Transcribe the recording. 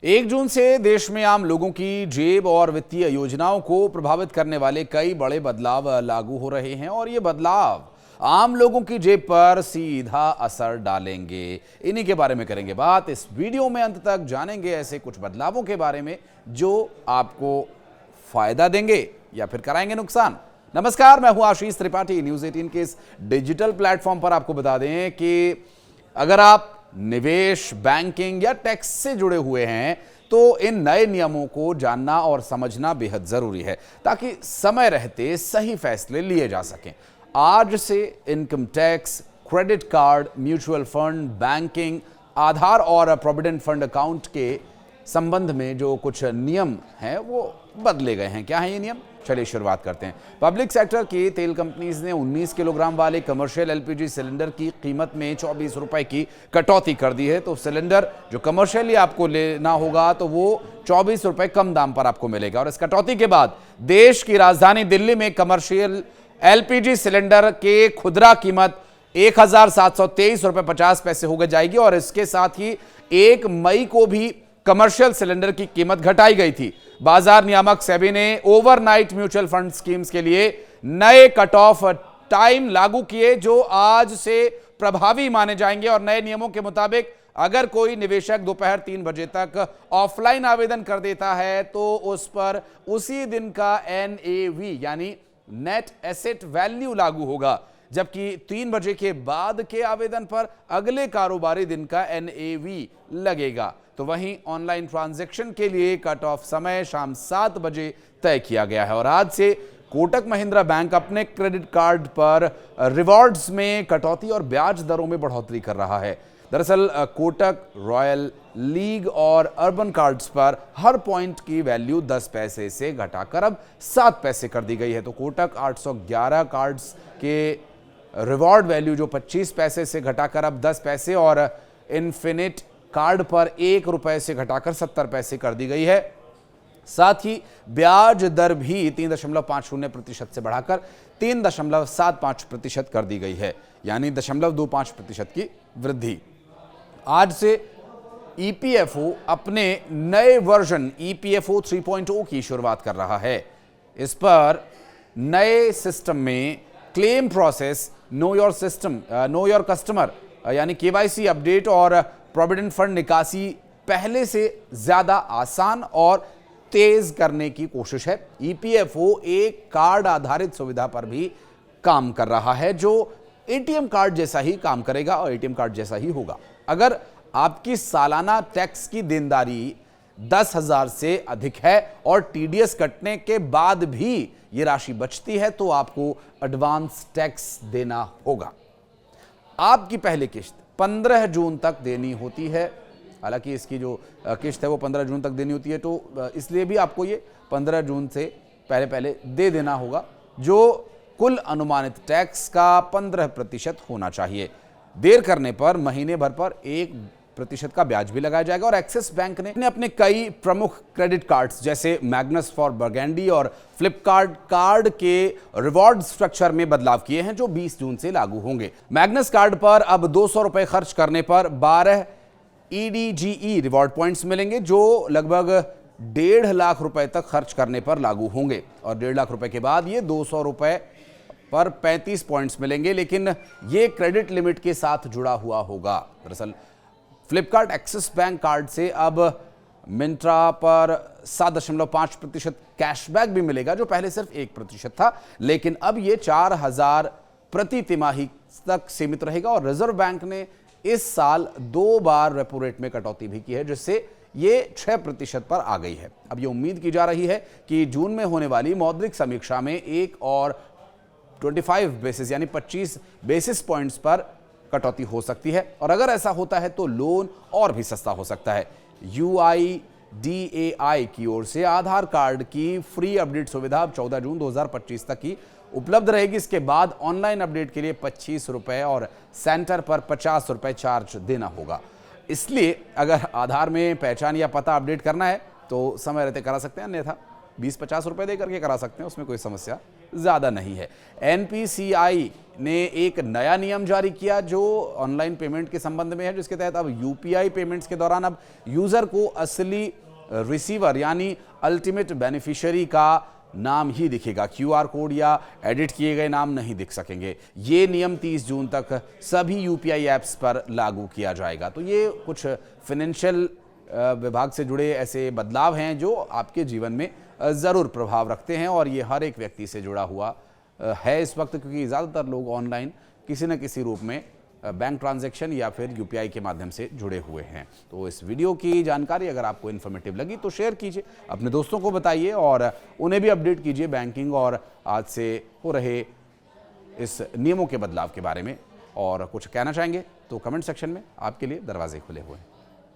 1 जून से देश में आम लोगों की जेब और वित्तीय योजनाओं को प्रभावित करने वाले कई बड़े बदलाव लागू हो रहे हैं और ये बदलाव आम लोगों की जेब पर सीधा असर डालेंगे। इन्हीं के बारे में करेंगे बात। इस वीडियो में अंत तक जानेंगे ऐसे कुछ बदलावों के बारे में जो आपको फायदा देंगे या फिर कराएंगे नुकसान। नमस्कार, मैं हूं आशीष त्रिपाठी। न्यूज 18 के इस डिजिटल प्लेटफॉर्म पर आपको बता दें कि अगर आप निवेश, बैंकिंग या टैक्स से जुड़े हुए हैं तो इन नए नियमों को जानना और समझना बेहद जरूरी है ताकि समय रहते सही फैसले लिए जा सकें। आज से income tax, credit card, mutual fund, banking, Aadhaar और प्रोविडेंट फंड अकाउंट के संबंध में जो कुछ नियम हैं वो बदले गए हैं। क्या है ये नियम? चलिए शुरुआत करते हैं। पब्लिक सेक्टर की तेल कंपनीज ने 19 किलोग्राम वाले कमर्शियल एलपीजी सिलेंडर की कीमत में 24 रुपए की कटौती कर दी है। तो सिलेंडर जो कमर्शियली आपको लेना होगा तो वो 24 रुपए कम दाम पर आपको मिलेगा। और इस कटौती के बाद देश की राजधानी दिल्ली में कमर्शियल एलपीजी सिलेंडर के खुदरा कीमत 1,723 रुपए 50 पैसे हो जाएगी। और इसके साथ ही 1 मई को भी कमर्शियल सिलेंडर की कीमत घटाई गई थी। बाजार नियामक सेबी ने ओवरनाइट म्यूचुअल फंड स्कीम्स के लिए नए कट ऑफ टाइम लागू किए जो आज से प्रभावी माने जाएंगे। और नए नियमों के मुताबिक अगर कोई निवेशक दोपहर 3 बजे तक ऑफलाइन आवेदन कर देता है तो उस पर उसी दिन का NAV यानी नेट एसेट वैल्यू लागू होगा, जबकि 3 बजे के बाद के आवेदन पर अगले कारोबारी दिन का NAV लगेगा। तो वहीं ऑनलाइन ट्रांजैक्शन के लिए कट ऑफ समय शाम 7 बजे तय किया गया है। और आज से कोटक महिंद्रा बैंक अपने क्रेडिट कार्ड पर रिवॉर्ड्स में कटौती और ब्याज दरों में बढ़ोतरी कर रहा है। दरअसल कोटक, रॉयल, लीग और अर्बन कार्ड्स पर हर पॉइंट की वैल्यू 10 पैसे से घटाकर अब 7 पैसे कर दी गई है। तो कोटक 811 कार्ड्स के रिवॉर्ड वैल्यू जो 25 पैसे से घटाकर अब 10 पैसे और इन्फिनिट कार्ड पर 1 रुपए से घटाकर 70 पैसे कर दी गई है। साथ ही ब्याज दर भी 3.50% से बढ़ाकर 3.75% कर दी गई है, यानी 0.25% की वृद्धि। आज से EPFO अपने नए वर्जन EPFO 3.0 की शुरुआत कर रहा है। इस पर नए सिस्टम में claim process, know your customer यानी KYC अपडेट और प्रोविडेंट फंड निकासी पहले से ज्यादा आसान और तेज करने की कोशिश है। EPFO एक कार्ड आधारित सुविधा पर भी काम कर रहा है जो ATM कार्ड जैसा ही काम करेगा और ATM कार्ड जैसा ही होगा। अगर आपकी सालाना टैक्स की देनदारी 10,000 से अधिक है और TDS कटने के बाद भी ये राशि बचती है तो आपको एडवांस टैक्स देना होगा। आपकी पहली किश्त 15 जून तक देनी होती है। हालांकि इसकी जो किश्त है वो 15 जून तक देनी होती है, तो इसलिए भी आपको ये 15 जून से पहले दे देना होगा, जो कुल अनुमानित टैक्स का 15% होना चाहिए। देर करने पर महीने भर पर 1% का ब्याज भी लगाया जाएगा। और एक्सिस बैंक ने अपने कई प्रमुख क्रेडिट कार्ड्स जैसे मैग्नस फॉर बर्गेंडी और फ्लिपकार्ट कार्ड के रिवॉर्ड स्ट्रक्चर में बदलाव किए हैं जो 20 जून से लागू होंगे। मैग्नस कार्ड पर अब 200 रुपए खर्च करने पर 12 EDGE रिवॉर्ड पॉइंट्स मिलेंगे जो लगभग 1.5 लाख रुपए तक खर्च करने पर लागू होंगे। और 1.5 लाख रुपए के बाद ये 200 रुपए पर 35 पॉइंट्स मिलेंगे, लेकिन ये क्रेडिट लिमिट के साथ जुड़ा हुआ होगा। दरअसल फ्लिपकार्ट एक्सिस बैंक कार्ड से अब मिंत्रा पर 7.5% कैशबैक भी मिलेगा जो पहले सिर्फ 1% था, लेकिन अब ये 4,000 प्रति तिमाही तक सीमित रहेगा। और रिजर्व बैंक ने इस साल 2 बार रेपो रेट में कटौती भी की है जिससे ये 6% पर आ गई है। अब ये उम्मीद की जा रही है कि जून में होने वाली मौद्रिक समीक्षा में एक और 25 बेसिस यानी 25 बेसिस पॉइंट्स पर कटौती हो सकती है। और अगर ऐसा होता है तो लोन और भी सस्ता हो सकता है। UIDAI की ओर से आधार कार्ड की फ्री अपडेट सुविधा 14 जून 2025 तक ही उपलब्ध रहेगी। इसके बाद ऑनलाइन अपडेट के लिए 25 रुपए और सेंटर पर 50 रुपए चार्ज देना होगा। इसलिए अगर आधार में पहचान या पता अपडेट करना है तो समय रहते करा सकते हैं, अन्यथा 20-50 रुपए दे करके करा सकते हैं, उसमें कोई समस्या ज़्यादा नहीं है। एनपीसीआई ने एक नया नियम जारी किया जो ऑनलाइन पेमेंट के संबंध में है, जिसके तहत अब यूपीआई पेमेंट्स के दौरान अब यूज़र को असली रिसीवर यानी अल्टीमेट बेनिफिशियरी का नाम ही दिखेगा, क्यूआर कोड या एडिट किए गए नाम नहीं दिख सकेंगे। ये नियम 30 जून तक सभी यूपीआई ऐप्स पर लागू किया जाएगा। तो ये कुछ फाइनेंशियल विभाग से जुड़े ऐसे बदलाव हैं जो आपके जीवन में ज़रूर प्रभाव रखते हैं और ये हर एक व्यक्ति से जुड़ा हुआ है इस वक्त, क्योंकि ज़्यादातर लोग ऑनलाइन किसी न किसी रूप में बैंक ट्रांजैक्शन या फिर यूपीआई के माध्यम से जुड़े हुए हैं। तो इस वीडियो की जानकारी अगर आपको इन्फॉर्मेटिव लगी तो शेयर कीजिए, अपने दोस्तों को बताइए और उन्हें भी अपडेट कीजिए बैंकिंग और आज से हो रहे इस नियमों के बदलाव के बारे में। और कुछ कहना चाहेंगे तो कमेंट सेक्शन में आपके लिए दरवाजे खुले हुए हैं।